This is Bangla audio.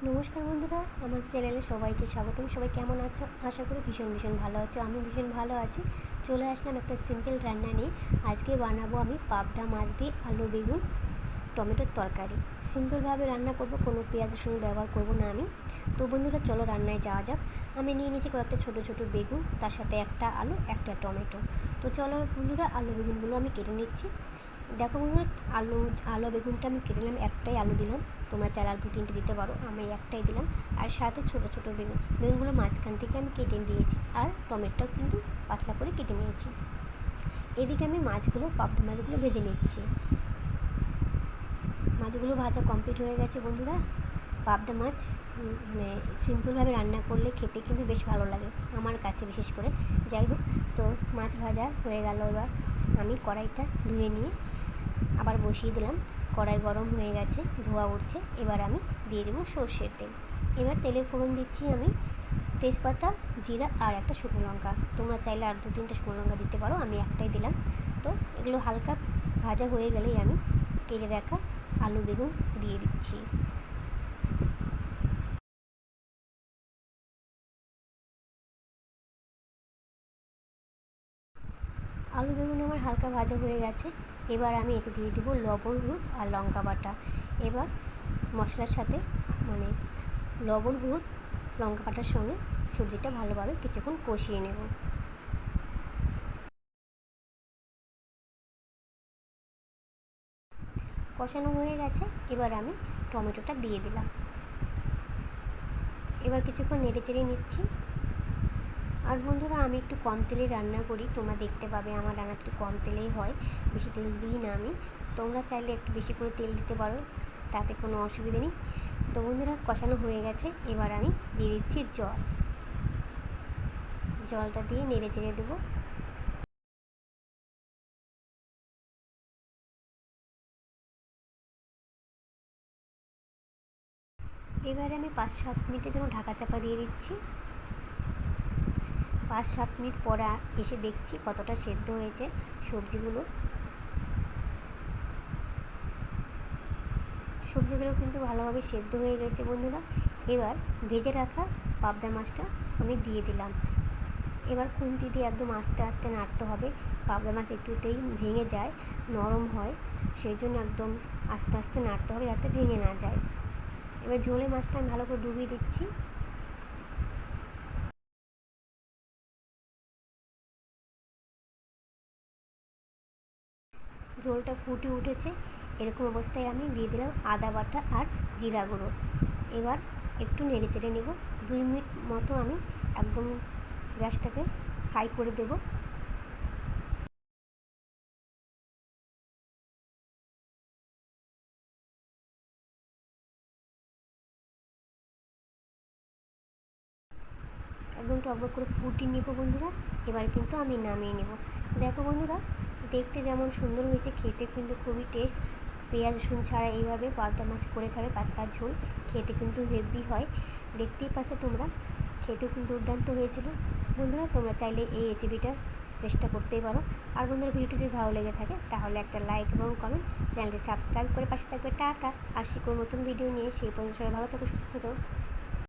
নমস্কার বন্ধুরা, আমার চ্যানেলে সবাইকে স্বাগতম। সবাই কেমন আছো? আশা করি ভীষণ ভালো আছো। আমি ভীষণ ভালো আছি। চলে আসলাম একটা সিম্পল রান্না নিয়ে। আজকে বানাবো আমি পাবদা মাছ দিয়ে আলু বেগুন টমেটোর তরকারি। সিম্পলভাবে রান্না করব, কোনো পেঁয়াজ রসুন ব্যবহার করব না আমি। তো বন্ধুরা চলো রান্নায় যাওয়া যাক। আমি নিয়ে নিয়েছি কয়েকটা ছোটো ছোটো বেগুন, তার সাথে একটা আলু, একটা টমেটো। তো চলো বন্ধুরা আলু বেগুনগুলো আমি কেটে নিচ্ছি। দেখো বন্ধুরা, আলু বেগুনটা আমি কেটে নিলাম, একটাই আলু দিলাম। তোমরা চাইলে আর 2-3টে দিতে পারো, আমি একটাই দিলাম। আর সাথে ছোটো ছোটো বেগুনগুলো মাঝখান থেকে আমি কেটে দিয়েছি, আর টমেটোটাও কিন্তু পাতলা করে কেটে নিয়েছি। এদিকে আমি পাবদা মাছগুলো ভেজে নিচ্ছি। মাছগুলো ভাজা কমপ্লিট হয়ে গেছে বন্ধুরা। পাবদা মাছ মানে সিম্পলভাবে রান্না করলে খেতে কিন্তু বেশ ভালো লাগে আমার কাছে, বিশেষ করে। যাই হোক, তো মাছ ভাজা হয়ে গেল। এবার আমি কড়াইটা ধুয়ে নিয়ে আবার বসিয়ে দিলাম। কড়াই গরম হয়ে গেছে, ধোয়া উঠছে। এবার আমি দিয়ে দেবো সর্ষের তেল। এবার তেলে ফোড়ন দিচ্ছি আমি তেজপাতা, জিরা আর একটা শুকনো লঙ্কা। তোমরা চাইলে আর 2-3টে শুকনো লঙ্কা দিতে পারো, আমি একটাই দিলাম। তো এগুলো হালকা ভাজা হয়ে গেলেই আমি কেটে রাখা আলু বেগুন দিয়ে দিচ্ছি। আলু বেগুন আমার হালকা ভাজা হয়ে গেছে। এবার আমি এতে দিয়ে দেবো লবণ, হলুদ আর লঙ্কা বাটা। এবার মশলার সাথে মানে লবণ, হলুদ, লঙ্কা বাটার সঙ্গে সবজিটা ভালোভাবে কিছুক্ষণ কষিয়ে নেব। কষানো হয়ে গেছে, এবার আমি টমেটোটা দিয়ে দিলাম। এবার কিছুক্ষণ নেড়ে চেড়ে নিচ্ছি। আর বন্ধুরা, আমি একটু কম তেলে রান্না করি, তোমরা দেখতে পাবে আমার রান্না একটু কম তেলেই হয়, বেশি তেল দিই না আমি। তোমরা চাইলে একটু বেশি করে তেল দিতে পারো, তাতে কোনো অসুবিধা নেই। তো বন্ধুরা, কষানো হয়ে গেছে, এবার আমি দিয়ে দিচ্ছি জলটা দিয়ে নেড়ে চেড়ে দেবো। এবারে আমি 5-7 মিনিটের জন্য ঢাকা চাপা দিয়ে দিচ্ছি। 5-7 মিনিট পরে এসে দেখছি কতটা সেদ্ধ হয়েছে সবজিগুলো। সবজিগুলো কিন্তু ভালোভাবে সেদ্ধ হয়ে গেছে বন্ধুরা। এবার ভেজে রাখা পাবদা মাছটা আমি দিয়ে দিলাম। এবার খুন্তি দিয়ে একদম আস্তে আস্তে নাড়তে হবে। পাবদা মাছ একটুতেই ভেঙে যায়, নরম হয়, সেই জন্য একদম আস্তে আস্তে নাড়তে হবে যাতে ভেঙে না যায়। এবার ঝোলে মাছটা আমি ভালো করে ডুবিয়ে দিচ্ছি। ঝোলটা ফুটে উঠেছে, এরকম অবস্থায় আমি দিয়ে দিলাম আদা বাটা আর জিরা গুঁড়ো। এবার একটু নেড়ে চেড়ে নেব। 2 মিনিট মতো আমি একদম গ্যাসটাকে হাই করে দেব। একদম টকবক করে ফুটিয়ে নেব বন্ধুরা। এবার কিন্তু আমি নামিয়ে নেব। দেখো বন্ধুরা, দেখতে যেমন সুন্দর হয়েছে, খেতে কিন্তু খুবই টেস্ট। পেঁয়াজ রসুন ছাড়া এইভাবে পাবদা মাছ করে খাবে, পাতলা ঝোল, খেতে কিন্তু হেভি হয়। দেখতেই পাচ্ছ তোমরা, খেতেও কিন্তু দুর্দান্ত হয়েছিল। বন্ধুরা, তোমরা চাইলে এই রেসিপিটা চেষ্টা করতেই পারো। আর বন্ধুরা, ভিডিওটি যদি ভালো লেগে থাকে তাহলে একটা লাইক এবং কমেন্ট, চ্যানেলটি সাবস্ক্রাইব করে পাশে থাকবে। টাটা, আসি কোনো নতুন ভিডিও নিয়ে। সেই পর্যন্ত সবাই ভালো থাকো, সুস্থ থাকো।